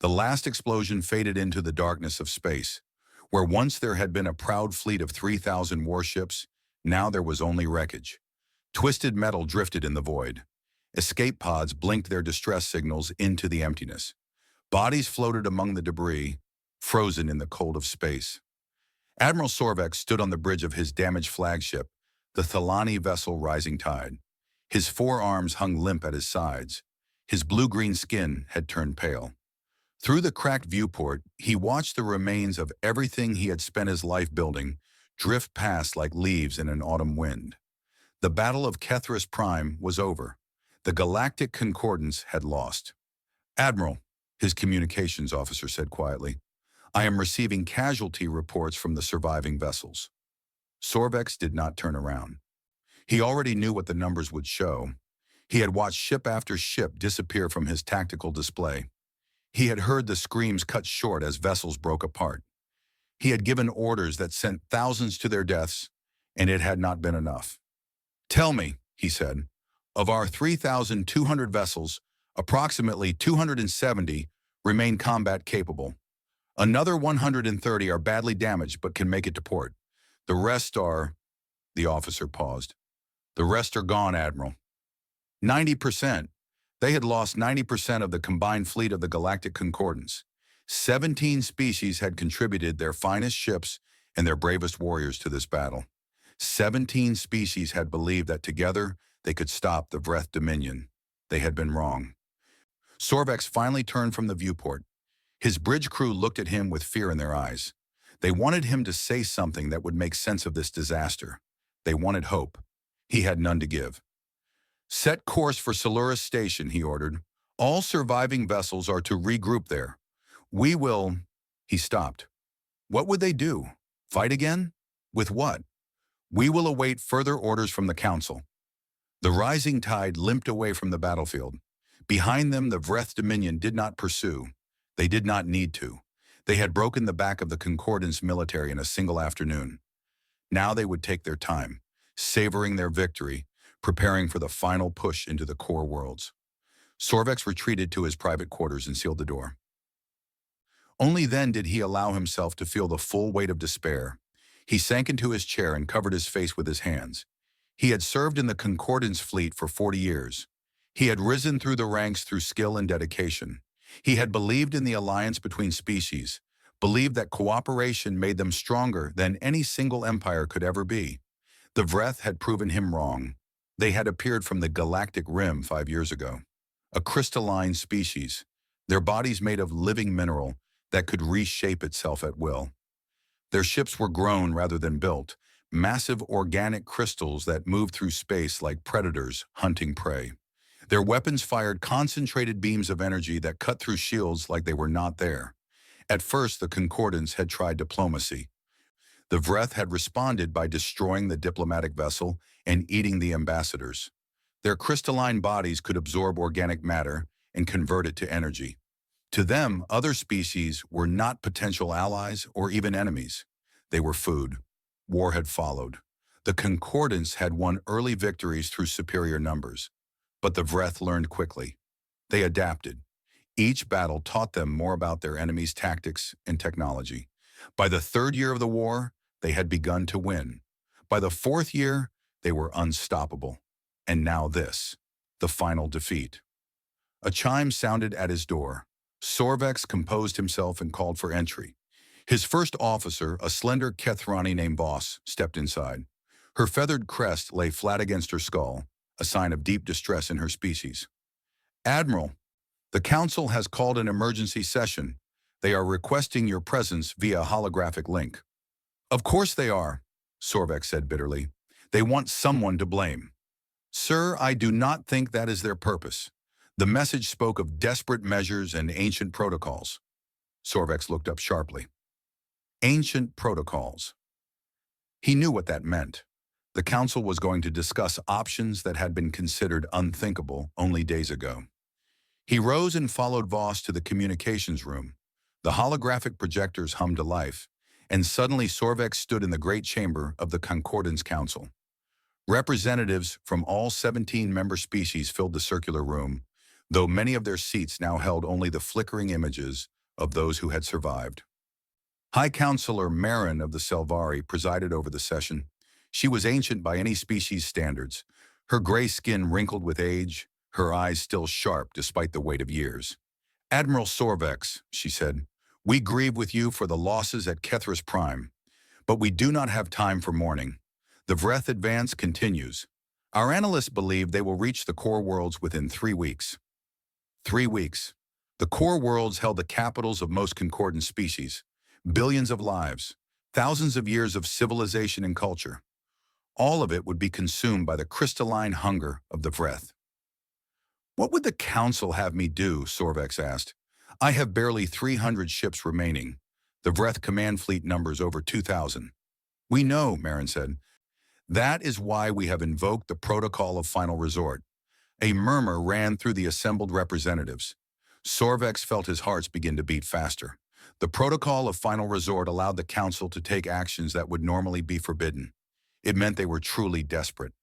The last explosion faded into the darkness of space. Where once there had been a proud fleet of 3,000 warships, now there was only wreckage. Twisted metal drifted in the void. Escape pods blinked their distress signals into the emptiness. Bodies floated among the debris, frozen in the cold of space. Admiral Sorvex stood on the bridge of his damaged flagship, the Thalani vessel Rising Tide. His forearms hung limp at his sides. His blue-green skin had turned pale. Through the cracked viewport, he watched the remains of everything he had spent his life building drift past like leaves in an autumn wind. The Battle of Kethris Prime was over. The Galactic Concordance had lost. "Admiral," his communications officer said quietly, "I am receiving casualty reports from the surviving vessels." Sorvex did not turn around. He already knew what the numbers would show. He had watched ship after ship disappear from his tactical display. He had heard the screams cut short as vessels broke apart. He had given orders that sent thousands to their deaths, and it had not been enough. "Tell me," he said, "of our 3,200 vessels, approximately 270 remain combat capable. Another 130 are badly damaged but can make it to port. The rest are—" The officer paused. "The rest are gone, Admiral." 90%. They had lost 90% of the combined fleet of the Galactic Concordance. 17 species had contributed their finest ships and their bravest warriors to this battle. 17 species had believed that together they could stop the Vreth Dominion. They had been wrong. Sorvex finally turned from the viewport. His bridge crew looked at him with fear in their eyes. They wanted him to say something that would make sense of this disaster. They wanted hope. He had none to give. "Set course for Solaris Station," he ordered. "All surviving vessels are to regroup there. We will—" He stopped. What would they do? Fight again? With what? "We will await further orders from the Council." The Rising Tide limped away from the battlefield. Behind them, the Vreth Dominion did not pursue. They did not need to. They had broken the back of the Concordance military in a single afternoon. Now they would take their time, savoring their victory, preparing for the final push into the core worlds. Sorvex retreated to his private quarters and sealed the door. Only then did he allow himself to feel the full weight of despair. He sank into his chair and covered his face with his hands. He had served in the Concordance fleet for 40 years. He had risen through the ranks through skill and dedication. He had believed in the alliance between species, believed that cooperation made them stronger than any single empire could ever be. The Vreth had proven him wrong. They had appeared from the galactic rim 5 years ago. A crystalline species, their bodies made of living mineral that could reshape itself at will. Their ships were grown rather than built, massive organic crystals that moved through space like predators hunting prey. Their weapons fired concentrated beams of energy that cut through shields like they were not there. At first, the Concordance had tried diplomacy. The Vreth had responded by destroying the diplomatic vessel and eating the ambassadors. Their crystalline bodies could absorb organic matter and convert it to energy. To them, other species were not potential allies or even enemies. They were food. War had followed. The Concordance had won early victories through superior numbers. But the Vreth learned quickly. They adapted. Each battle taught them more about their enemies' tactics and technology. By the 3rd year of the war, they had begun to win. By the 4th year, they were unstoppable. And now this, the final defeat. A chime sounded at his door. Sorvex composed himself and called for entry. His first officer, a slender Kethrani named Voss, stepped inside. Her feathered crest lay flat against her skull, a sign of deep distress in her species. "Admiral, the Council has called an emergency session. They are requesting your presence via holographic link." "Of course they are," Sorvex said bitterly. "They want someone to blame." "Sir, I do not think that is their purpose." The message spoke of desperate measures and ancient protocols. Sorvex looked up sharply. Ancient protocols. He knew what that meant. The Council was going to discuss options that had been considered unthinkable only days ago. He rose and followed Voss to the communications room. The holographic projectors hummed to life, and suddenly Sorvex stood in the great chamber of the Concordance Council. Representatives from all 17 member species filled the circular room. though many of their seats now held only the flickering images of those who had survived. High Counselor Marin of the Selvari presided over the session. She was ancient by any species standards, her gray skin wrinkled with age, her eyes still sharp despite the weight of years. "Admiral Sorvex," she said, "we grieve with you for the losses at Kethris Prime, but we do not have time for mourning. The Vreth advance continues. Our analysts believe they will reach the core worlds within 3 weeks. 3 weeks. The core worlds held the capitals of most concordant species, billions of lives, thousands of years of civilization and culture. All of it would be consumed by the crystalline hunger of the Vreth." "What would the Council have me do?" Sorvex asked. "I have barely 300 ships remaining. The Vreth command fleet numbers over 2,000. "We know," Marin said. "That is why we have invoked the Protocol of Final Resort." A murmur ran through the assembled representatives. Sorvex felt his heart begin to beat faster. The Protocol of Final Resort allowed the Council to take actions that would normally be forbidden. It meant they were truly desperate.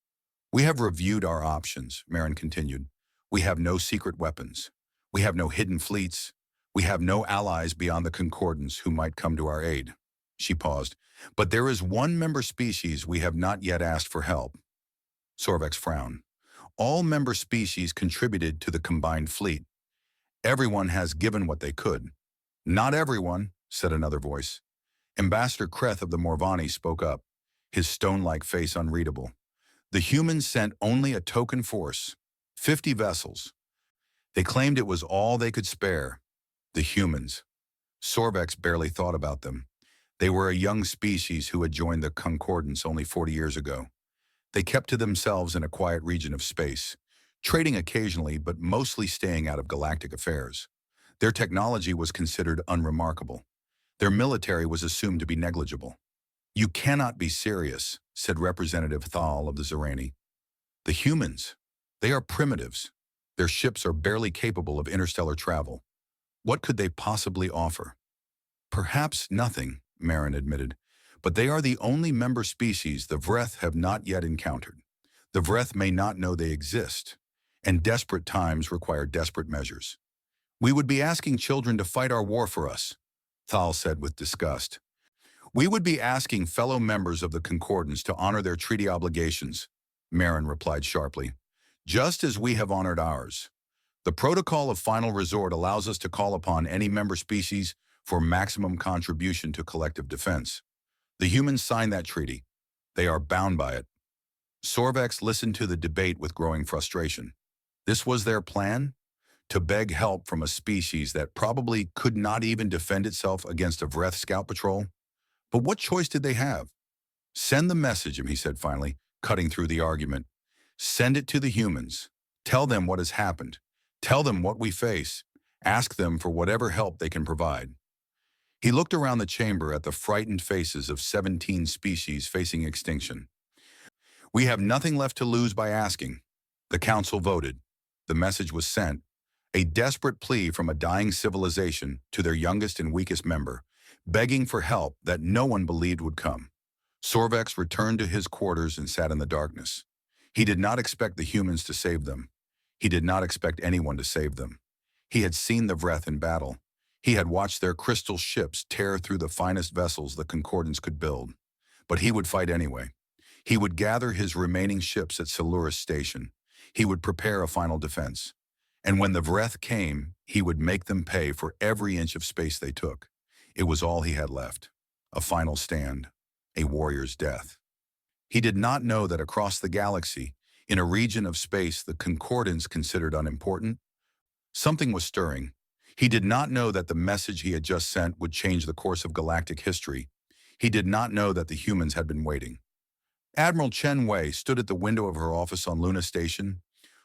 "We have reviewed our options," Marin continued. "We have no secret weapons. We have no hidden fleets. We have no allies beyond the Concordants who might come to our aid." She paused. "But there is one member species we have not yet asked for help." Sorvex frowned. "All member species contributed to the combined fleet. Everyone has given what they could." "Not everyone," said another voice. Ambassador Kreth of the Morvani spoke up, his stone-like face unreadable. "The humans sent only a token force, 50 vessels. They claimed it was all they could spare." The humans. Sorvex barely thought about them. They were a young species who had joined the Concordance only 40 years ago. They kept to themselves in a quiet region of space, trading occasionally but mostly staying out of galactic affairs. Their technology was considered unremarkable. Their military was assumed to be negligible. "You cannot be serious," said Representative Thal of the Zerani. "The humans, they are primitives. Their ships are barely capable of interstellar travel. What could they possibly offer?" "Perhaps nothing," Marin admitted, "but they are the only member species the Vreth have not yet encountered. The Vreth may not know they exist, and desperate times require desperate measures." "We would be asking children to fight our war for us," Thal said with disgust. "We would be asking fellow members of the Concordance to honor their treaty obligations," Marin replied sharply, "just as we have honored ours. The Protocol of Final Resort allows us to call upon any member species for maximum contribution to collective defense. The humans signed that treaty. They are bound by it." Sorvex listened to the debate with growing frustration. This was their plan? To beg help from a species that probably could not even defend itself against a Vreth scout patrol? But what choice did they have? "Send the message," he said finally, cutting through the argument. "Send it to the humans. Tell them what has happened. Tell them what we face. Ask them for whatever help they can provide." He looked around the chamber at the frightened faces of 17 species facing extinction. "We have nothing left to lose by asking." The council voted. The message was sent, a desperate plea from a dying civilization to their youngest and weakest member, begging for help that no one believed would come. Sorvex returned to his quarters and sat in the darkness. He did not expect the humans to save them. He did not expect anyone to save them. He had seen the Vreth in battle. He had watched their crystal ships tear through the finest vessels the Concordance could build. But he would fight anyway. He would gather his remaining ships at Siluris Station. He would prepare a final defense. And when the Vreth came, he would make them pay for every inch of space they took. It was all he had left. A final stand. A warrior's death. He did not know that across the galaxy, in a region of space the Concordance considered unimportant, something was stirring. He did not know that the message he had just sent would change the course of galactic history. He did not know that the humans had been waiting. Admiral Chen Wei stood at the window of her office on Luna Station,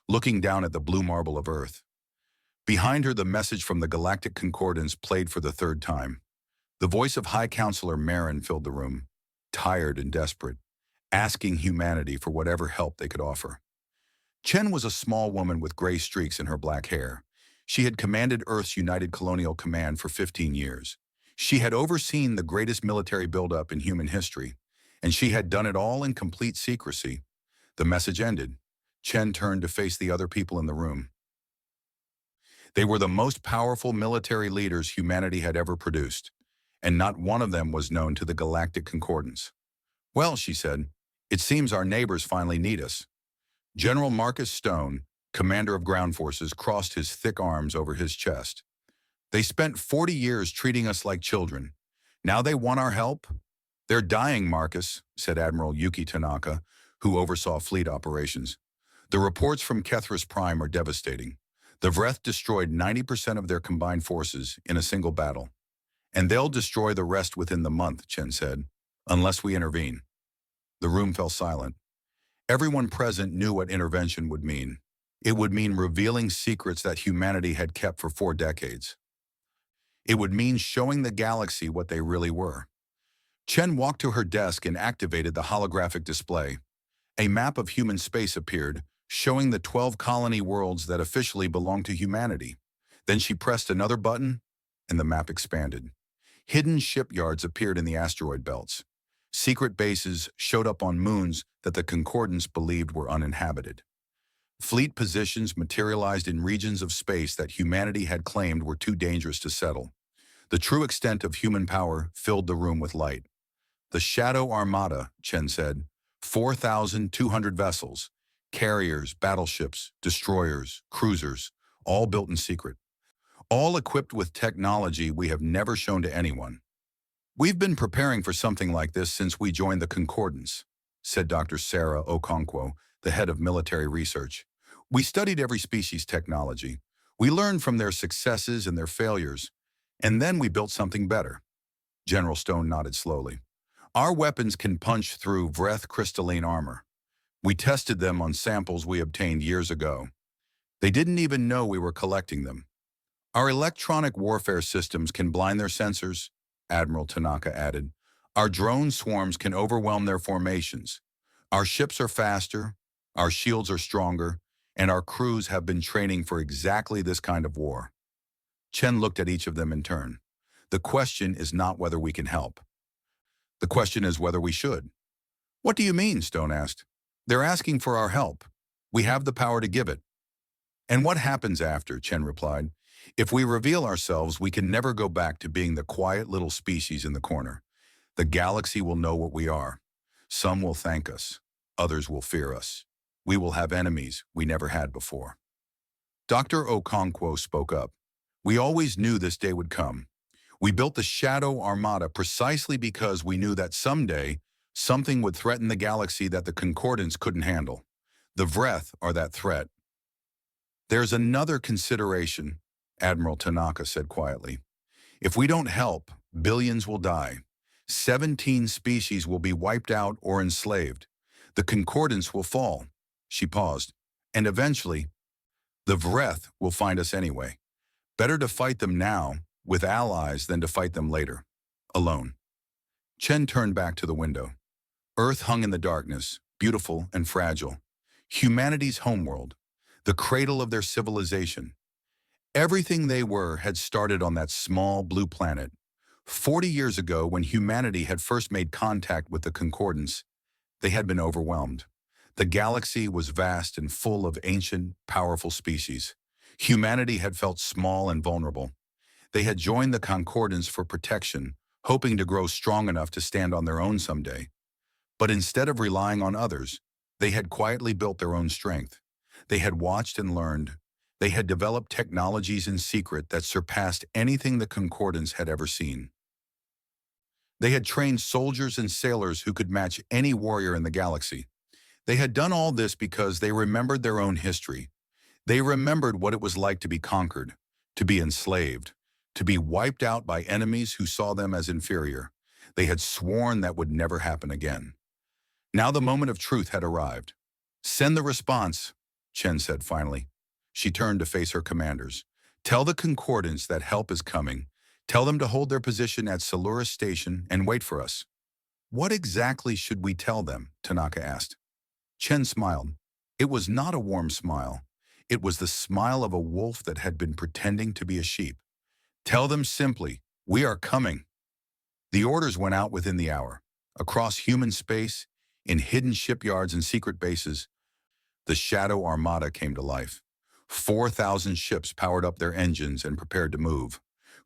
looking down at the blue marble of Earth. Behind her, the message from the Galactic Concordance played for the third time. The voice of High Counselor Marin filled the room, tired and desperate, asking humanity for whatever help they could offer. Chen was a small woman with gray streaks in her black hair. She had commanded Earth's United Colonial Command for 15 years. She had overseen the greatest military buildup in human history, and she had done it all in complete secrecy. The message ended. Chen turned to face the other people in the room. They were the most powerful military leaders humanity had ever produced, and not one of them was known to the Galactic Concordance. "Well," she said, "it seems our neighbors finally need us." General Marcus Stone, commander of ground forces, crossed his thick arms over his chest. "They spent 40 years treating us like children. Now they want our help?" "They're dying, Marcus," said Admiral Yuki Tanaka, who oversaw fleet operations. "The reports from Kethris Prime are devastating. The Vreth destroyed 90% of their combined forces in a single battle. And they'll destroy the rest within the month," Chen said, "unless we intervene." The room fell silent. Everyone present knew what intervention would mean. It would mean revealing secrets that humanity had kept for 4 decades. It would mean showing the galaxy what they really were. Chen walked to her desk and activated the holographic display. A map of human space appeared, showing the 12 colony worlds that officially belonged to humanity. Then she pressed another button, and the map expanded. Hidden shipyards appeared in the asteroid belts. Secret bases showed up on moons that the Concordance believed were uninhabited. Fleet positions materialized in regions of space that humanity had claimed were too dangerous to settle. The true extent of human power filled the room with light. "The Shadow Armada," Chen said, 4,200 vessels, carriers, battleships, destroyers, cruisers, all built in secret. All equipped with technology we have never shown to anyone. "We've been preparing for something like this since we joined the Concordance," said Dr. Sarah Okonkwo, the head of military research. "We studied every species' technology. We learned from their successes and their failures, and then we built something better." General Stone nodded slowly. "Our weapons can punch through Vreth crystalline armor. We tested them on samples we obtained years ago. They didn't even know we were collecting them. Our electronic warfare systems can blind their sensors," Admiral Tanaka added. "Our drone swarms can overwhelm their formations. Our ships are faster, our shields are stronger, and our crews have been training for exactly this kind of war." Chen looked at each of them in turn. "The question is not whether we can help. The question is whether we should." "What do you mean?" Stone asked. "They're asking for our help. We have the power to give it." "And what happens after?" Chen replied. "If we reveal ourselves, we can never go back to being the quiet little species in the corner. The galaxy will know what we are. Some will thank us. Others will fear us. We will have enemies we never had before." Dr. Okonkwo spoke up. "We always knew this day would come. We built the Shadow Armada precisely because we knew that someday something would threaten the galaxy that the Concordance couldn't handle. The Vreth are that threat." "There's another consideration," Admiral Tanaka said quietly. "If we don't help, billions will die. 17 species will be wiped out or enslaved. The Concordance will fall." She paused. "And eventually, the Vreth will find us anyway. Better to fight them now, with allies, than to fight them later, alone." Chen turned back to the window. Earth hung in the darkness, beautiful and fragile. Humanity's homeworld, the cradle of their civilization. Everything they were had started on that small blue planet. 40 years ago, when humanity had first made contact with the Concordance, they had been overwhelmed. The galaxy was vast and full of ancient, powerful species. Humanity had felt small and vulnerable. They had joined the Concordance for protection, hoping to grow strong enough to stand on their own someday. But instead of relying on others, they had quietly built their own strength. They had watched and learned. They had developed technologies in secret that surpassed anything the Concordance had ever seen. They had trained soldiers and sailors who could match any warrior in the galaxy. They had done all this because they remembered their own history. They remembered what it was like to be conquered, to be enslaved, to be wiped out by enemies who saw them as inferior. They had sworn that would never happen again. Now the moment of truth had arrived. "Send the response," Chen said finally. She turned to face her commanders. "Tell the Concordance that help is coming. Tell them to hold their position at Solurus Station and wait for us." "What exactly should we tell them?" Tanaka asked. Chen smiled. It was not a warm smile. It was the smile of a wolf that had been pretending to be a sheep. "Tell them simply, we are coming." The orders went out within the hour. Across human space, in hidden shipyards and secret bases, the Shadow Armada came to life. 4,000 ships powered up their engines and prepared to move.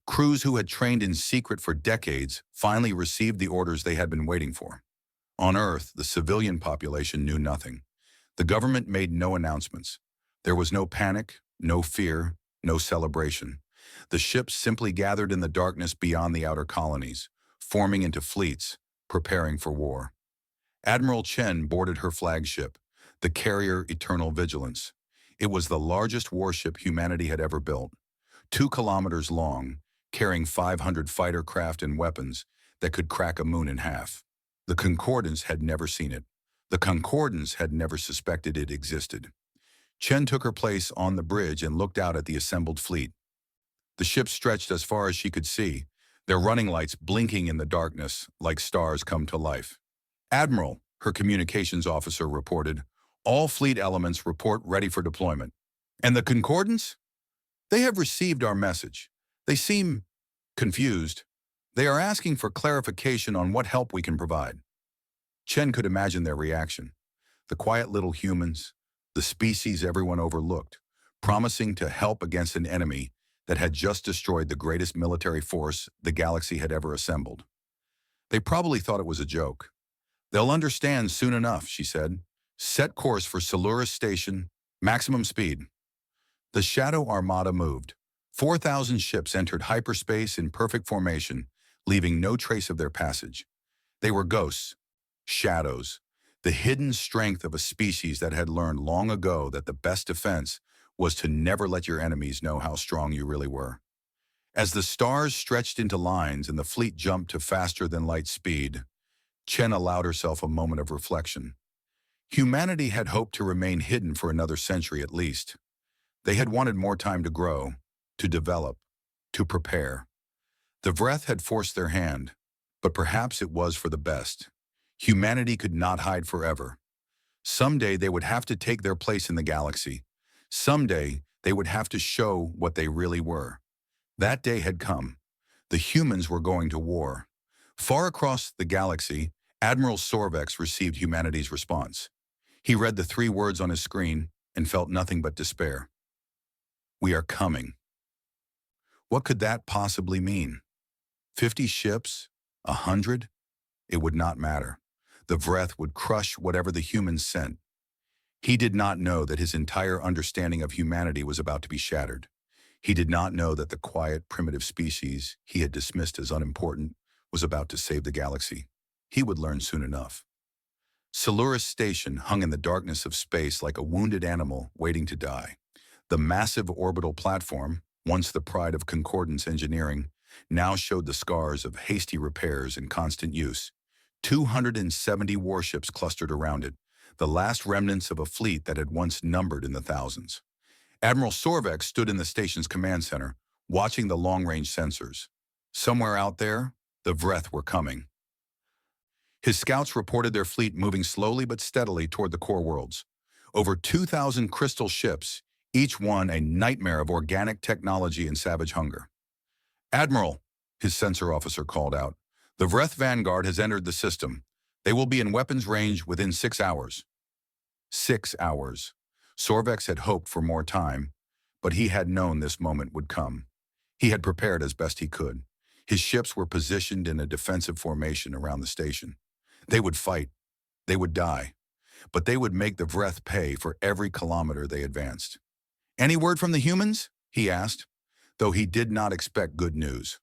Crews who had trained in secret for decades finally received the orders they had been waiting for. On Earth, the civilian population knew nothing. The government made no announcements. There was no panic, no fear, no celebration. The ships simply gathered in the darkness beyond the outer colonies, forming into fleets, preparing for war. Admiral Chen boarded her flagship, the carrier Eternal Vigilance. It was the largest warship humanity had ever built, 2 kilometers long, carrying 500 fighter craft and weapons that could crack a moon in half. The Concordance had never seen it. The Concordance had never suspected it existed. Chen took her place on the bridge and looked out at the assembled fleet. The ship stretched as far as she could see, their running lights blinking in the darkness like stars come to life. "Admiral," her communications officer reported, "all fleet elements report ready for deployment." "And the Concordance?" "They have received our message. They seem confused. They are asking for clarification on what help we can provide." Chen could imagine their reaction. The quiet little humans, the species everyone overlooked, promising to help against an enemy that had just destroyed the greatest military force the galaxy had ever assembled. They probably thought it was a joke. "They'll understand soon enough," she said. "Set course for Soluris Station, maximum speed." The Shadow Armada moved. 4,000 ships entered hyperspace in perfect formation, leaving no trace of their passage. They were ghosts, shadows, the hidden strength of a species that had learned long ago that the best defense was to never let your enemies know how strong you really were. As the stars stretched into lines and the fleet jumped to faster-than-light speed, Chen allowed herself a moment of reflection. Humanity had hoped to remain hidden for another century at least. They had wanted more time to grow, to develop, to prepare. The Vreth had forced their hand, but perhaps it was for the best. Humanity could not hide forever. Someday they would have to take their place in the galaxy. Someday they would have to show what they really were. That day had come. The humans were going to war. Far across the galaxy, Admiral Sorvex received humanity's response. He read the 3 words on his screen and felt nothing but despair. "We are coming." What could that possibly mean? 50 ships? 100? It would not matter. The Vreth would crush whatever the humans sent. He did not know that his entire understanding of humanity was about to be shattered. He did not know that the quiet, primitive species he had dismissed as unimportant was about to save the galaxy. He would learn soon enough. Soluris Station hung in the darkness of space like a wounded animal waiting to die. The massive orbital platform, once the pride of Concordance engineering, now showed the scars of hasty repairs and constant use. 270 warships clustered around it, the last remnants of a fleet that had once numbered in the thousands. Admiral Sorvex stood in the station's command center, watching the long-range sensors. Somewhere out there, the Vreth were coming. His scouts reported their fleet moving slowly but steadily toward the core worlds. Over 2,000 crystal ships, each one a nightmare of organic technology and savage hunger. "Admiral," his sensor officer called out, "the Vreth Vanguard has entered the system. They will be in weapons range within 6 hours." 6 hours. Sorvex had hoped for more time, but he had known this moment would come. He had prepared as best he could. His ships were positioned in a defensive formation around the station. They would fight. They would die. But they would make the Vreth pay for every kilometer they advanced. "Any word from the humans?" he asked, though he did not expect good news.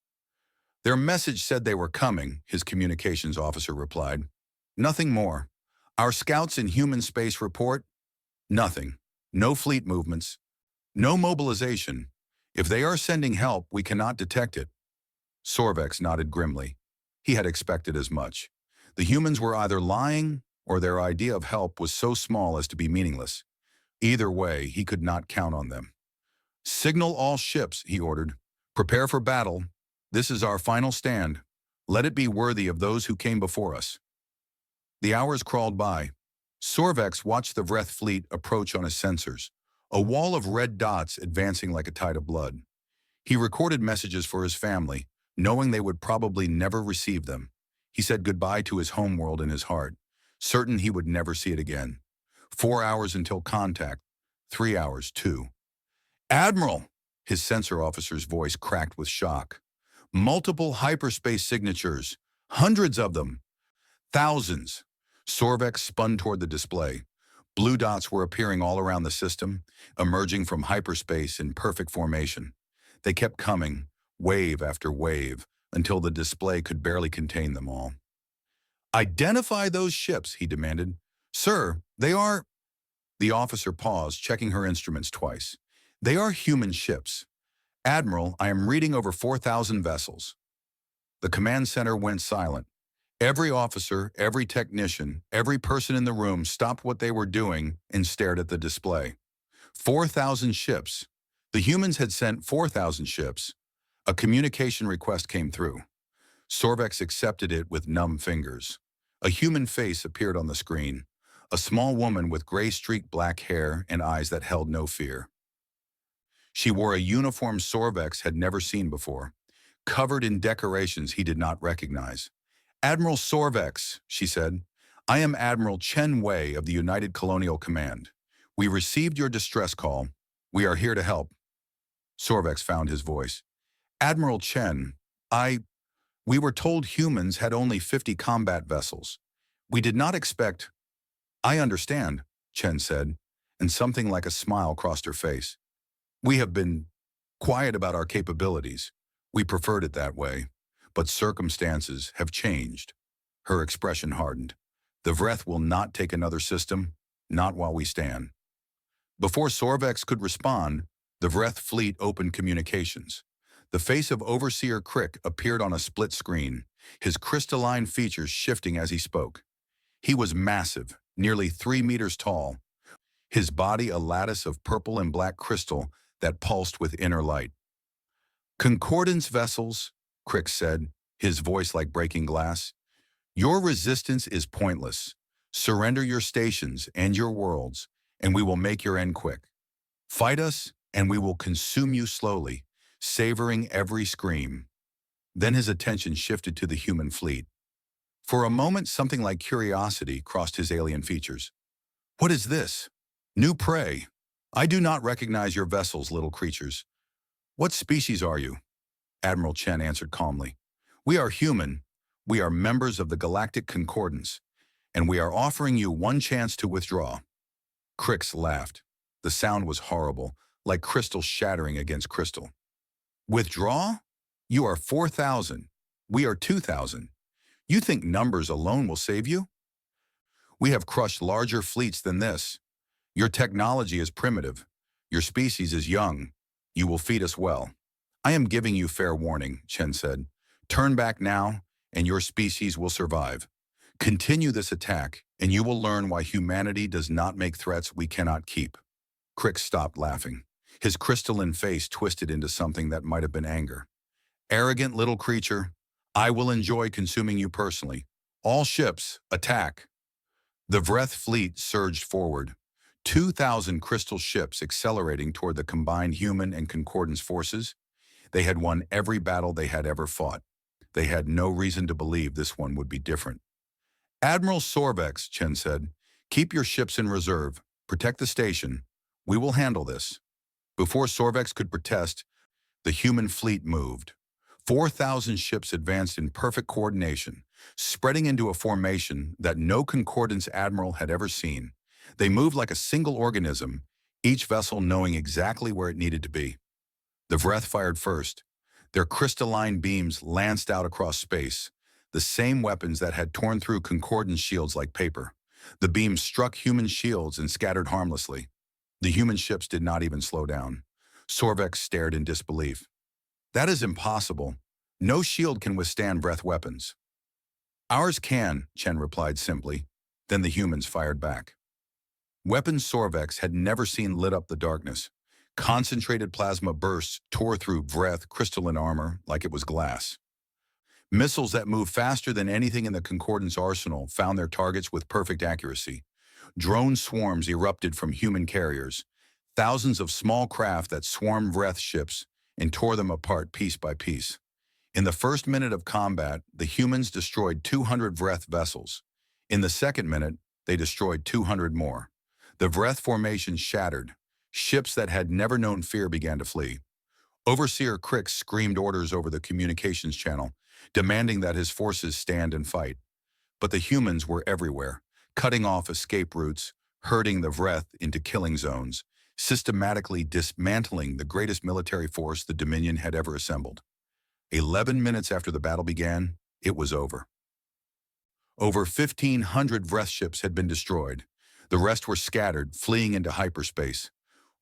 "Their message said they were coming," his communications officer replied. "Nothing more. Our scouts in human space report nothing. No fleet movements. No mobilization. If they are sending help, we cannot detect it." Sorvex nodded grimly. He had expected as much. The humans were either lying or their idea of help was so small as to be meaningless. Either way, he could not count on them. "Signal all ships," he ordered. "Prepare for battle. This is our final stand. Let it be worthy of those who came before us." The hours crawled by. Sorvex watched the Vreth fleet approach on his sensors, a wall of red dots advancing like a tide of blood. He recorded messages for his family, knowing they would probably never receive them. He said goodbye to his homeworld in his heart, certain he would never see it again. 4 hours until contact. 3 hours, too. Admiral! His sensor officer's voice cracked with shock. Multiple hyperspace signatures. Hundreds of them. Thousands. Sorvex spun toward the display. Blue dots were appearing all around the system, emerging from hyperspace in perfect formation. They kept coming, wave after wave, until the display could barely contain them all. Identify those ships, he demanded. Sir, they are... The officer paused, checking her instruments twice. They are human ships. Admiral, I am reading over 4,000 vessels. The command center went silent. Every officer, every technician, every person in the room stopped what they were doing and stared at the display. 4,000 ships. The humans had sent 4,000 ships. A communication request came through. Sorvex accepted it with numb fingers. A human face appeared on the screen. A small woman with gray-streaked black hair and eyes that held no fear. She wore a uniform Sorvex had never seen before, covered in decorations he did not recognize. Admiral Sorvex, she said, I am Admiral Chen Wei of the United Colonial Command. We received your distress call. We are here to help. Sorvex found his voice. Admiral Chen, we were told humans had only 50 combat vessels. We did not expect... I understand, Chen said, and something like a smile crossed her face. We have been quiet about our capabilities. We preferred it that way. But circumstances have changed. Her expression hardened. The Vreth will not take another system, not while we stand. Before Sorvex could respond, the Vreth fleet opened communications. The face of Overseer Crick appeared on a split screen, his crystalline features shifting as he spoke. He was massive, nearly 3 meters tall, his body a lattice of purple and black crystal that pulsed with inner light. Concordance vessels, Crick said, his voice like breaking glass. Your resistance is pointless. Surrender your stations and your worlds, and we will make your end quick. Fight us, and we will consume you slowly, savoring every scream. Then his attention shifted to the human fleet. For a moment, something like curiosity crossed his alien features. What is this? New prey. I do not recognize your vessels, little creatures. What species are you? Admiral Chen answered calmly. We are human. We are members of the Galactic Concordance, and we are offering you one chance to withdraw. Crix laughed. The sound was horrible, like crystal shattering against crystal. Withdraw? You are 4,000. We are 2,000. You think numbers alone will save you? We have crushed larger fleets than this. Your technology is primitive. Your species is young. You will feed us well. I am giving you fair warning, Chen said. Turn back now, and your species will survive. Continue this attack, and you will learn why humanity does not make threats we cannot keep. Crick stopped laughing. His crystalline face twisted into something that might have been anger. Arrogant little creature, I will enjoy consuming you personally. All ships, attack. The Vreth fleet surged forward. 2,000 crystal ships accelerating toward the combined human and concordance forces. They had won every battle they had ever fought. They had no reason to believe this one would be different. Admiral Sorvex, Chen said, keep your ships in reserve. Protect the station. We will handle this. Before Sorvex could protest, the human fleet moved. 4,000 ships advanced in perfect coordination, spreading into a formation that no concordance admiral had ever seen. They moved like a single organism, each vessel knowing exactly where it needed to be. The Vreth fired first. Their crystalline beams lanced out across space, the same weapons that had torn through concordance shields like paper. The beams struck human shields and scattered harmlessly. The human ships did not even slow down. Sorvex stared in disbelief. That is impossible. No shield can withstand Vreth weapons. Ours can, Chen replied simply. Then the humans fired back. Weapons Sorvex had never seen lit up the darkness. Concentrated plasma bursts tore through Vreth crystalline armor like it was glass. Missiles that moved faster than anything in the Concordance arsenal found their targets with perfect accuracy. Drone swarms erupted from human carriers, thousands of small craft that swarmed Vreth ships and tore them apart piece by piece. In the first minute of combat, the humans destroyed 200 Vreth vessels. In the second minute, they destroyed 200 more. The Vreth formation shattered. Ships that had never known fear began to flee. Overseer Crix screamed orders over the communications channel, demanding that his forces stand and fight. But the humans were everywhere, cutting off escape routes, herding the Vreth into killing zones, systematically dismantling the greatest military force the Dominion had ever assembled. 11 minutes after the battle began, it was over. Over 1,500 Vreth ships had been destroyed. The rest were scattered, fleeing into hyperspace.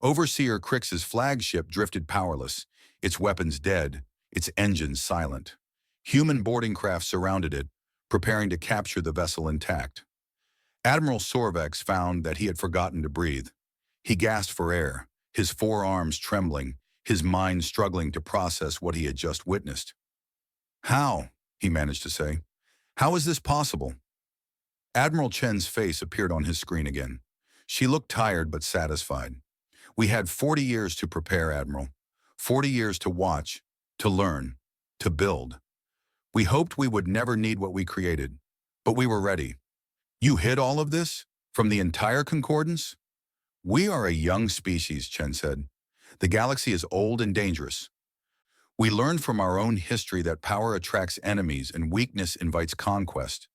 Overseer Crix's flagship drifted powerless, its weapons dead, its engines silent. Human boarding craft surrounded it, preparing to capture the vessel intact. Admiral Sorvex found that he had forgotten to breathe. He gasped for air, his forearms trembling, his mind struggling to process what he had just witnessed. "How?" he managed to say. "How is this possible?" Admiral Chen's face appeared on his screen again. She looked tired but satisfied. "We had 40 years to prepare, Admiral. 40 years to watch, to learn, to build. We hoped we would never need what we created, but we were ready. You hid all of this? From the entire concordance?" "We are a young species," Chen said. "The galaxy is old and dangerous. We learned from our own history that power attracts enemies and weakness invites conquest.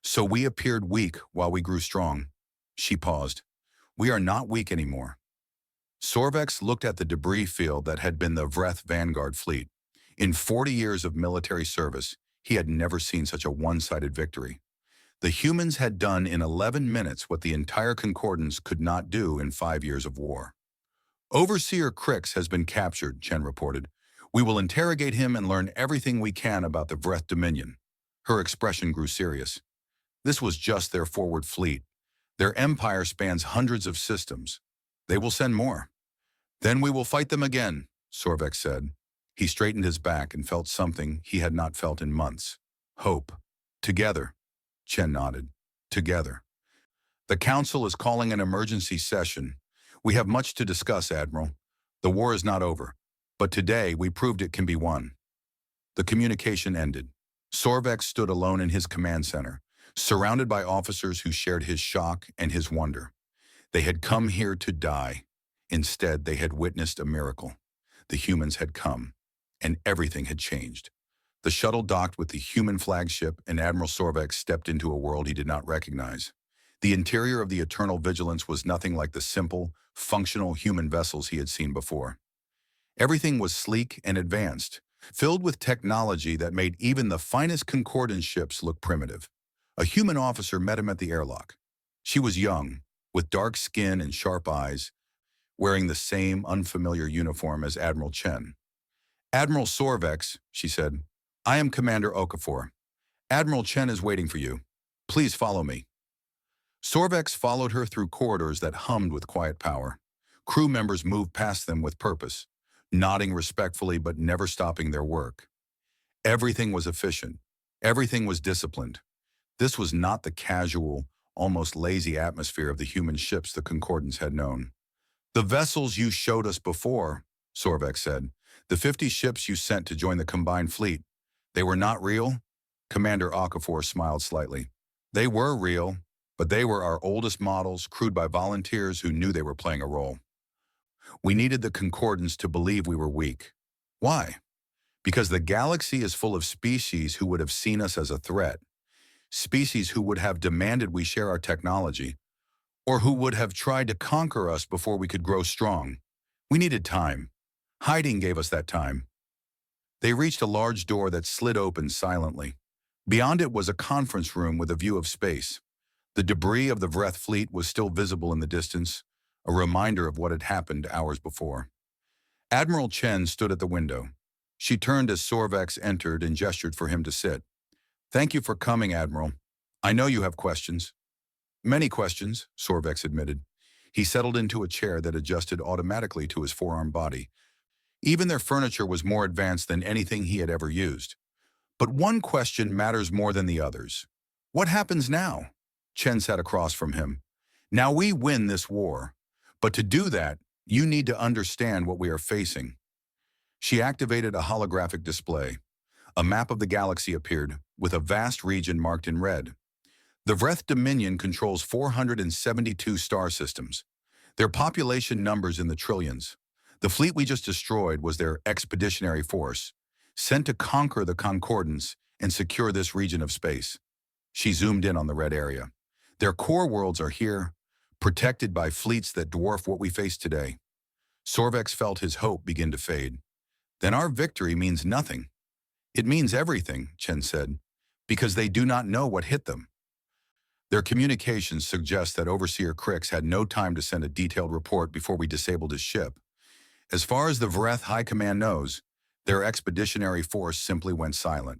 So we appeared weak while we grew strong." She paused. "We are not weak anymore." Sorvex looked at the debris field that had been the Vreth Vanguard fleet. In 40 years of military service, he had never seen such a one-sided victory. The humans had done in 11 minutes what the entire concordance could not do in 5 years of war. "Overseer Crix has been captured," Chen reported. "We will interrogate him and learn everything we can about the Vreth Dominion." Her expression grew serious. This was just their forward fleet. Their empire spans hundreds of systems. They will send more. "Then we will fight them again," Sorvex said. He straightened his back and felt something he had not felt in months. Hope. "Together." Chen nodded. "Together." "The Council is calling an emergency session. We have much to discuss, Admiral. The war is not over, but today we proved it can be won." The communication ended. Sorvex stood alone in his command center, surrounded by officers who shared his shock and his wonder. They had come here to die. Instead, they had witnessed a miracle. The humans had come, and everything had changed. The shuttle docked with the human flagship, and Admiral Sorvex stepped into a world he did not recognize. The interior of the Eternal Vigilance was nothing like the simple, functional human vessels he had seen before. Everything was sleek and advanced, filled with technology that made even the finest concordance ships look primitive. A human officer met him at the airlock. She was young, with dark skin and sharp eyes, wearing the same unfamiliar uniform as Admiral Chen. "Admiral Sorvex," she said, "I am Commander Okafor. Admiral Chen is waiting for you. Please follow me." Sorvex followed her through corridors that hummed with quiet power. Crew members moved past them with purpose, nodding respectfully but never stopping their work. Everything was efficient. Everything was disciplined. This was not the casual, almost lazy atmosphere of the human ships the Concordance had known. "The vessels you showed us before," Sorvex said, "the 50 ships you sent to join the combined fleet, they were not real?" Commander Okafor smiled slightly. "They were real, but they were our oldest models, crewed by volunteers who knew they were playing a role. We needed the Concordance to believe we were weak. Why? Because the galaxy is full of species who would have seen us as a threat, species who would have demanded we share our technology, or who would have tried to conquer us before we could grow strong. We needed time. Hiding gave us that time." They reached a large door that slid open silently. Beyond it was a conference room with a view of space. The debris of the Vreth fleet was still visible in the distance, a reminder of what had happened hours before. Admiral Chen stood at the window. She turned as Sorvex entered and gestured for him to sit. "Thank you for coming, Admiral. I know you have questions." "Many questions," Sorvex admitted. He settled into a chair that adjusted automatically to his forearm body. Even their furniture was more advanced than anything he had ever used. "But one question matters more than the others. What happens now?" Chen sat across from him. "Now we win this war. But to do that, you need to understand what we are facing." She activated a holographic display. A map of the galaxy appeared, with a vast region marked in red. The Vreth Dominion controls 472 star systems. Their population numbers in the trillions. The fleet we just destroyed was their expeditionary force, sent to conquer the Concordance and secure this region of space. She zoomed in on the red area. Their core worlds are here, protected by fleets that dwarf what we face today. Sorvex felt his hope begin to fade. Then our victory means nothing. It means everything, Chen said, because they do not know what hit them. Their communications suggest that Overseer Crix had no time to send a detailed report before we disabled his ship. As far as the Vreth High Command knows, their expeditionary force simply went silent.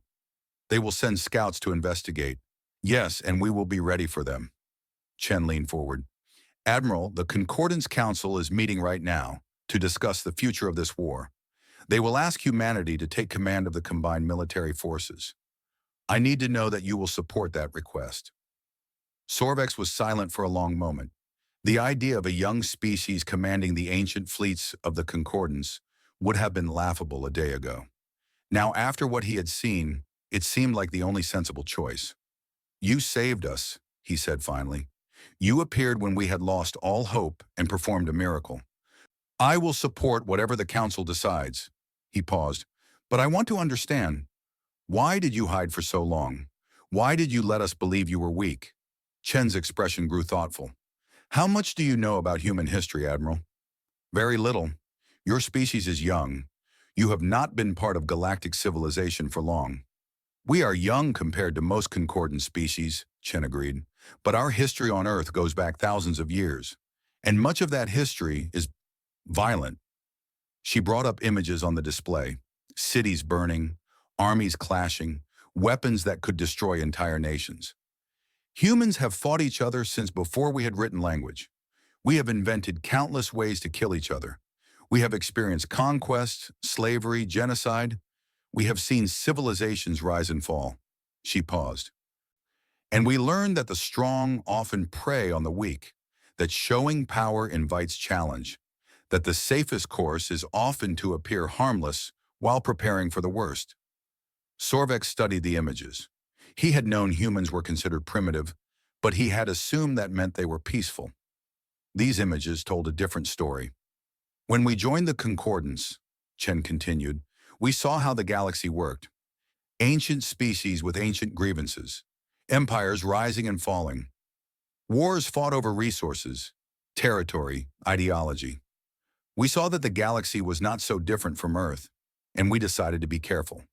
They will send scouts to investigate. Yes, and we will be ready for them. Chen leaned forward. Admiral, the Concordance Council is meeting right now to discuss the future of this war. They will ask humanity to take command of the combined military forces. I need to know that you will support that request. Sorvex was silent for a long moment. The idea of a young species commanding the ancient fleets of the Concordance would have been laughable a day ago. Now, after what he had seen, it seemed like the only sensible choice. You saved us, he said finally. You appeared when we had lost all hope and performed a miracle. I will support whatever the council decides. He paused. But I want to understand. Why did you hide for so long? Why did you let us believe you were weak? Chen's expression grew thoughtful. How much do you know about human history, Admiral? Very little. Your species is young. You have not been part of galactic civilization for long. We are young compared to most concordant species, Chen agreed, but our history on Earth goes back thousands of years, and much of that history is violent. She brought up images on the display, cities burning, armies clashing, weapons that could destroy entire nations. Humans have fought each other since before we had written language. We have invented countless ways to kill each other. We have experienced conquest, slavery, genocide. We have seen civilizations rise and fall. She paused. And we learned that the strong often prey on the weak, that showing power invites challenge, that the safest course is often to appear harmless while preparing for the worst. Sorvex studied the images. He had known humans were considered primitive, but he had assumed that meant they were peaceful. These images told a different story. When we joined the Concordance, Chen continued, we saw how the galaxy worked. Ancient species with ancient grievances, empires rising and falling. Wars fought over resources, territory, ideology. We saw that the galaxy was not so different from Earth, and we decided to be careful.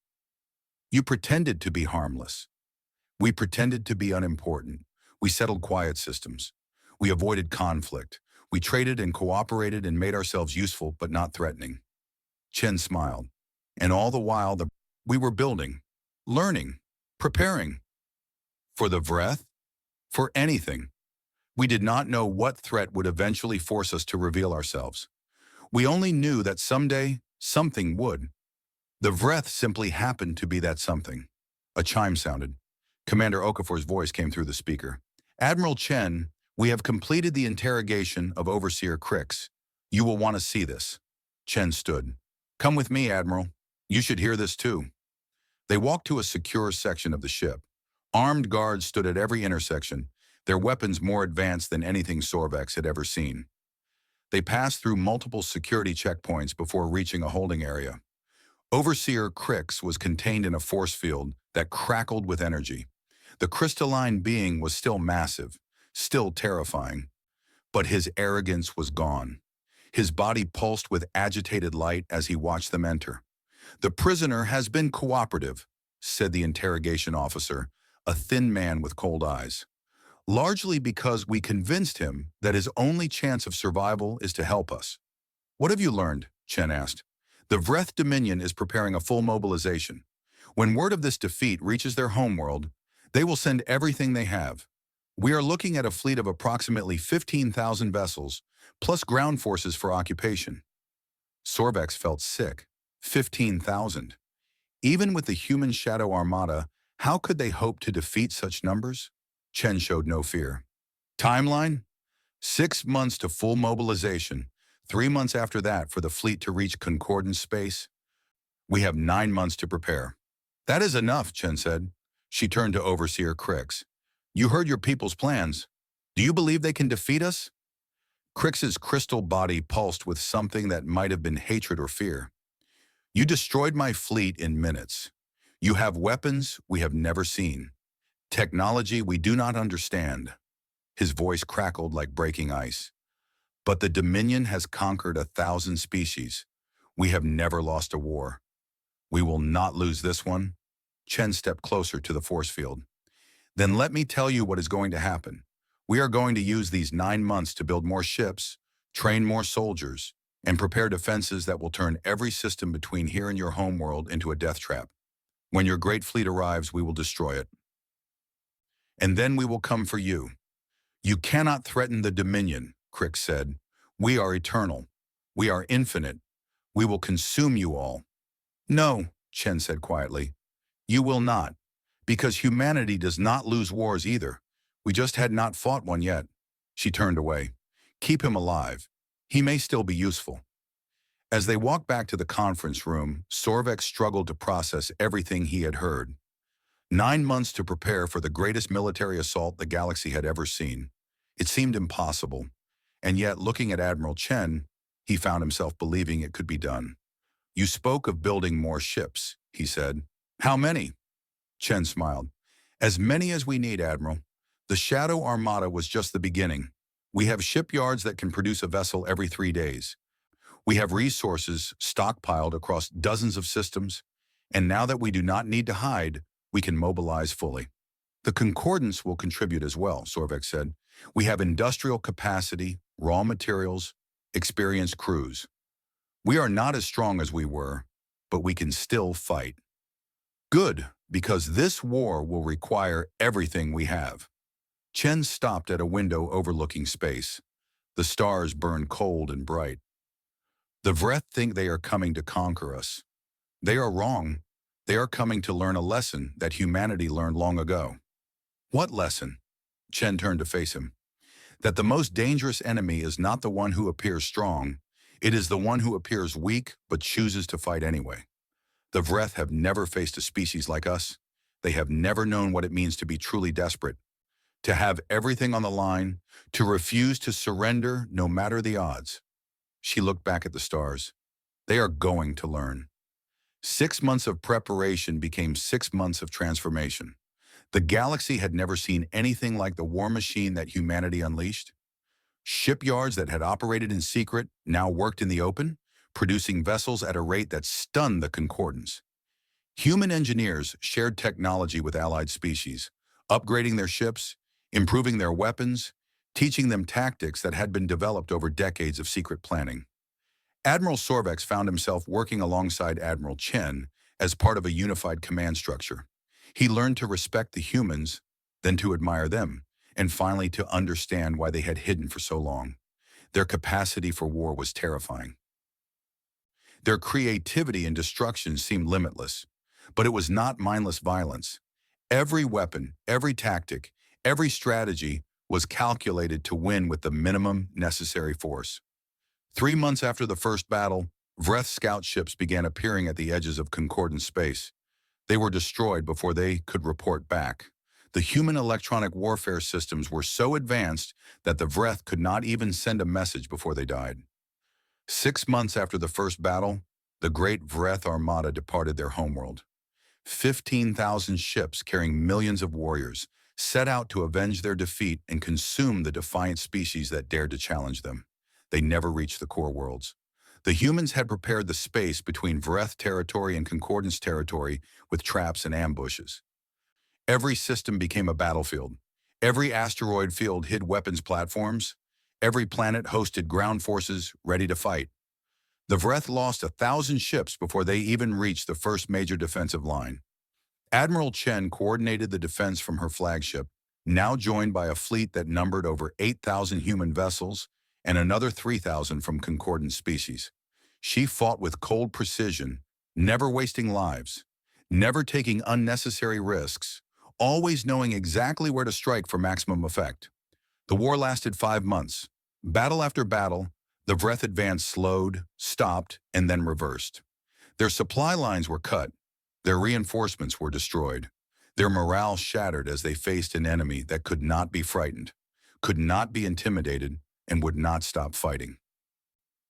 You pretended to be harmless. We pretended to be unimportant. We settled quiet systems. We avoided conflict. We traded and cooperated and made ourselves useful but not threatening. Chen smiled. And all the while, we were building, learning, preparing. For the Vreth? For anything. We did not know what threat would eventually force us to reveal ourselves. We only knew that someday, something would. The Vreth simply happened to be that something. A chime sounded. Commander Okafor's voice came through the speaker. Admiral Chen, we have completed the interrogation of Overseer Crix. You will want to see this. Chen stood. Come with me, Admiral. You should hear this too. They walked to a secure section of the ship. Armed guards stood at every intersection, their weapons more advanced than anything Sorvex had ever seen. They passed through multiple security checkpoints before reaching a holding area. Overseer Crix was contained in a force field that crackled with energy. The crystalline being was still massive, still terrifying, but his arrogance was gone. His body pulsed with agitated light as he watched them enter. The prisoner has been cooperative, said the interrogation officer, a thin man with cold eyes. Largely because we convinced him that his only chance of survival is to help us. What have you learned? Chen asked. The Vreth Dominion is preparing a full mobilization. When word of this defeat reaches their homeworld, they will send everything they have. We are looking at a fleet of approximately 15,000 vessels, plus ground forces for occupation. Sorvex felt sick. 15,000. Even with the human shadow armada, how could they hope to defeat such numbers? Chen showed no fear. Timeline? 6 months to full mobilization. 3 months after that for the fleet to reach concordance space. We have 9 months to prepare. That is enough, Chen said. She turned to Overseer Crix. You heard your people's plans. Do you believe they can defeat us? Crix's crystal body pulsed with something that might have been hatred or fear. You destroyed my fleet in minutes. You have weapons we have never seen. Technology we do not understand. His voice crackled like breaking ice. But the Dominion has conquered 1,000 species. We have never lost a war. We will not lose this one. Chen stepped closer to the force field. Then let me tell you what is going to happen. We are going to use these 9 months to build more ships, train more soldiers, and prepare defenses that will turn every system between here and your homeworld into a death trap. When your great fleet arrives, we will destroy it. And then we will come for you. You cannot threaten the Dominion, Crix said. We are eternal. We are infinite. We will consume you all. No, Chen said quietly. You will not. Because humanity does not lose wars either. We just had not fought one yet. She turned away. Keep him alive. He may still be useful. As they walked back to the conference room, Sorvex struggled to process everything he had heard. 9 months to prepare for the greatest military assault the galaxy had ever seen. It seemed impossible. And yet, looking at Admiral Chen, he found himself believing it could be done. You spoke of building more ships, he said. How many? Chen smiled. As many as we need, Admiral. The Shadow Armada was just the beginning. We have shipyards that can produce a vessel every 3 days. We have resources stockpiled across dozens of systems, and now that we do not need to hide, we can mobilize fully. The Concordance will contribute as well, Sorvex said. We have industrial capacity, raw materials, experienced crews. We are not as strong as we were, but we can still fight. Good, because this war will require everything we have. Chen stopped at a window overlooking space. The stars burned cold and bright. The Vreth think they are coming to conquer us. They are wrong. They are coming to learn a lesson that humanity learned long ago. What lesson? Chen turned to face him. That the most dangerous enemy is not the one who appears strong. It is the one who appears weak but chooses to fight anyway. The Vreth have never faced a species like us. They have never known what it means to be truly desperate. To have everything on the line, to refuse to surrender no matter the odds. She looked back at the stars. They are going to learn. 6 months of preparation became 6 months of transformation. The galaxy had never seen anything like the war machine that humanity unleashed. Shipyards that had operated in secret now worked in the open, producing vessels at a rate that stunned the Concordance. Human engineers shared technology with allied species, upgrading their ships, improving their weapons, teaching them tactics that had been developed over decades of secret planning. Admiral Sorvex found himself working alongside Admiral Chen as part of a unified command structure. He learned to respect the humans, then to admire them, and finally to understand why they had hidden for so long. Their capacity for war was terrifying. Their creativity and destruction seemed limitless, but it was not mindless violence. Every weapon, every tactic, every strategy was calculated to win with the minimum necessary force. 3 months after the first battle, Vreth scout ships began appearing at the edges of Concordance space. They were destroyed before they could report back. The human electronic warfare systems were so advanced that the Vreth could not even send a message before they died. 6 months after the first battle, the great Vreth Armada departed their homeworld. 15,000 ships carrying millions of warriors set out to avenge their defeat and consume the defiant species that dared to challenge them. They never reached the core worlds. The humans had prepared the space between Vreth territory and Concordance territory with traps and ambushes. Every system became a battlefield. Every asteroid field hid weapons platforms. Every planet hosted ground forces ready to fight. The Vreth lost 1,000 ships before they even reached the first major defensive line. Admiral Chen coordinated the defense from her flagship, now joined by a fleet that numbered over 8,000 human vessels and another 3,000 from Concordance species. She fought with cold precision, never wasting lives, never taking unnecessary risks, always knowing exactly where to strike for maximum effect. The war lasted 5 months. Battle after battle, the Vreth advance slowed, stopped, and then reversed. Their supply lines were cut. Their reinforcements were destroyed. Their morale shattered as they faced an enemy that could not be frightened, could not be intimidated, and would not stop fighting.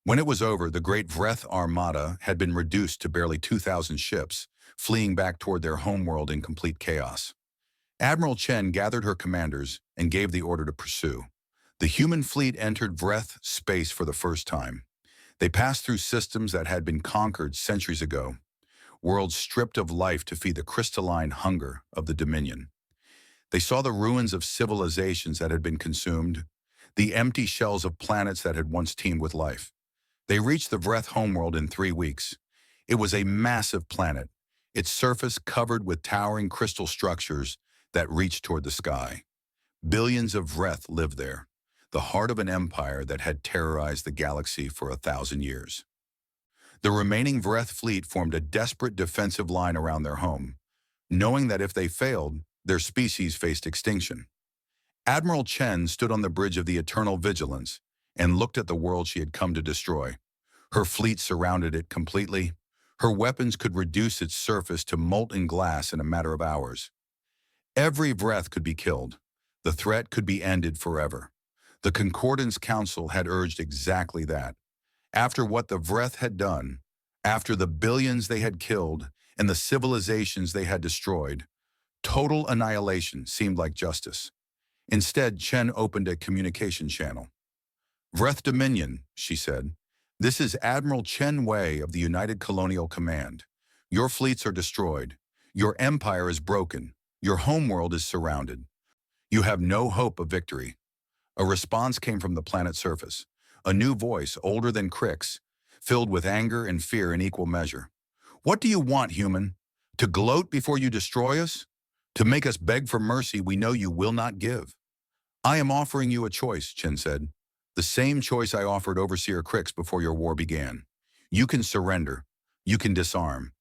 When it was over, the Great Vreth Armada had been reduced to barely 2,000 ships, fleeing back toward their homeworld in complete chaos. Admiral Chen gathered her commanders and gave the order to pursue. The human fleet entered Vreth space for the first time. They passed through systems that had been conquered centuries ago, worlds stripped of life to feed the crystalline hunger of the Dominion. They saw the ruins of civilizations that had been consumed, the empty shells of planets that had once teemed with life. They reached the Vreth homeworld in 3 weeks. It was a massive planet, its surface covered with towering crystal structures that reached toward the sky. Billions of Vreth lived there, the heart of an empire that had terrorized the galaxy for 1,000 years. The remaining Vreth fleet formed a desperate defensive line around their home, knowing that if they failed, their species faced extinction. Admiral Chen stood on the bridge of the Eternal Vigilance and looked at the world she had come to destroy. Her fleet surrounded it completely. Her weapons could reduce its surface to molten glass in a matter of hours. Every Vreth could be killed. The threat could be ended forever. The Concordance Council had urged exactly that. After what the Vreth had done, after the billions they had killed and the civilizations they had destroyed, total annihilation seemed like justice. Instead, Chen opened a communication channel. "Vreth Dominion," she said. "This is Admiral Chen Wei of the United Colonial Command. Your fleets are destroyed. Your empire is broken. Your homeworld is surrounded. You have no hope of victory." A response came from the planet's surface. A new voice, older than Crick's, filled with anger and fear in equal measure. "What do you want, human? To gloat before you destroy us? To make us beg for mercy we know you will not give?" "I am offering you a choice," Chen said. "The same choice I offered Overseer Crix before your war began. You can surrender. You can disarm.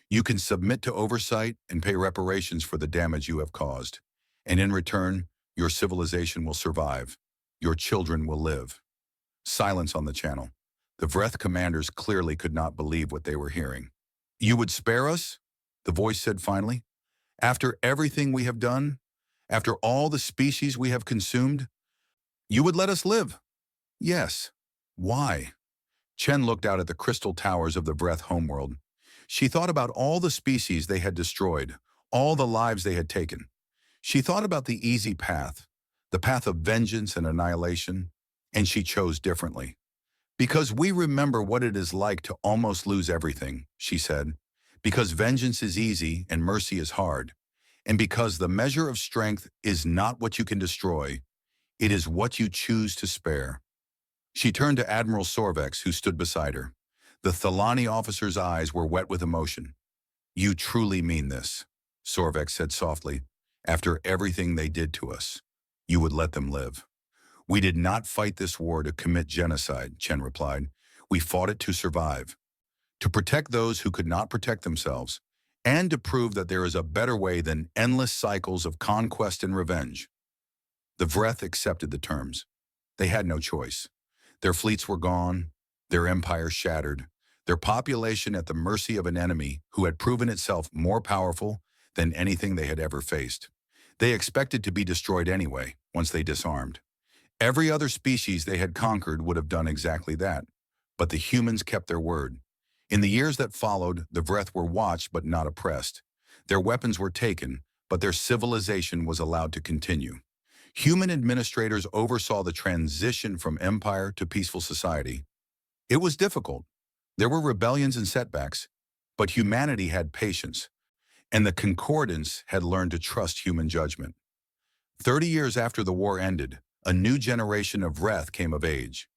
You can submit to oversight and pay reparations for the damage you have caused. And in return, your civilization will survive. Your children will live." Silence on the channel. The Vreth commanders clearly could not believe what they were hearing. "You would spare us?" the voice said finally. "After everything we have done? After all the species we have consumed? You would let us live?" "Yes." "Why?" Chen looked out at the crystal towers of the Vreth homeworld. She thought about all the species they had destroyed, all the lives they had taken. She thought about the easy path, the path of vengeance and annihilation, and she chose differently. "Because we remember what it is like to almost lose everything," she said. "Because vengeance is easy and mercy is hard. And because the measure of strength is not what you can destroy, it is what you choose to spare." She turned to Admiral Sorvex, who stood beside her. The Thalani officer's eyes were wet with emotion. "You truly mean this," Sorvex said softly. "After everything they did to us, you would let them live." "We did not fight this war to commit genocide," Chen replied. "We fought it to survive, to protect those who could not protect themselves, and to prove that there is a better way than endless cycles of conquest and revenge." The Vreth accepted the terms. They had no choice. Their fleets were gone, their empire shattered, their population at the mercy of an enemy who had proven itself more powerful than anything they had ever faced. They expected to be destroyed anyway, once they disarmed. Every other species they had conquered would have done exactly that, but the humans kept their word. In the years that followed, the Vreth were watched but not oppressed. Their weapons were taken, but their civilization was allowed to continue. Human administrators oversaw the transition from empire to peaceful society. It was difficult. There were rebellions and setbacks, but humanity had patience, and the Concordance had learned to trust human judgment. 30 years after the war ended, a new generation of Vreth came of age.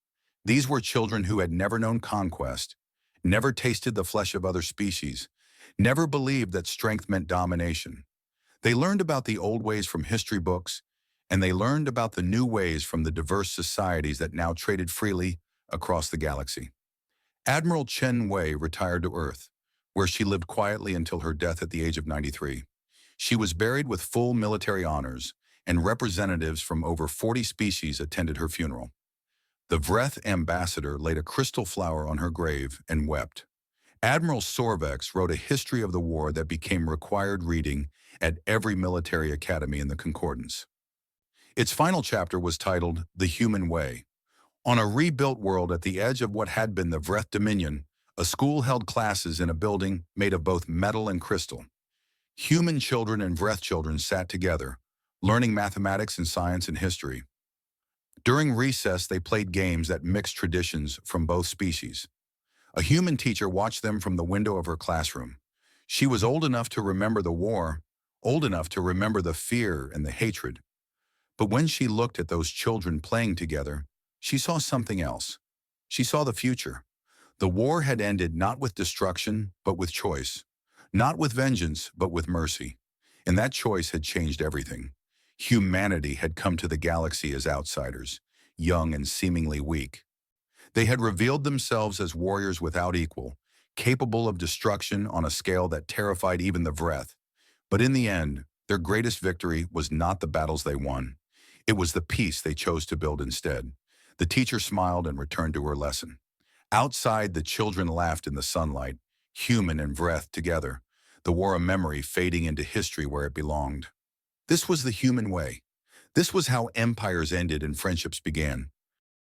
These were children who had never known conquest, never tasted the flesh of other species, never believed that strength meant domination. They learned about the old ways from history books, and they learned about the new ways from the diverse societies that now traded freely across the galaxy. Admiral Chen Wei retired to Earth, where she lived quietly until her death at the age of 93. She was buried with full military honors, and representatives from over 40 species attended her funeral. The Vreth ambassador laid a crystal flower on her grave and wept. Admiral Sorvex wrote a history of the war that became required reading at every military academy in the Concordance. Its final chapter was titled The Human Way. On a rebuilt world at the edge of what had been the Vreth Dominion, a school held classes in a building made of both metal and crystal. Human children and Vreth children sat together, learning mathematics and science and history. During recess, they played games that mixed traditions from both species. A human teacher watched them from the window of her classroom. She was old enough to remember the war, old enough to remember the fear and the hatred. But when she looked at those children playing together, she saw something else. She saw the future. The war had ended not with destruction, but with choice. Not with vengeance, but with mercy. And that choice had changed everything. Humanity had come to the galaxy as outsiders, young and seemingly weak. They had revealed themselves as warriors without equal, capable of destruction on a scale that terrified even the Vreth. But in the end, their greatest victory was not the battles they won. It was the peace they chose to build instead. The teacher smiled and returned to her lesson. Outside, the children laughed in the sunlight, human and Vreth together, the war of memory fading into history where it belonged. This was the human way. This was how empires ended and friendships began.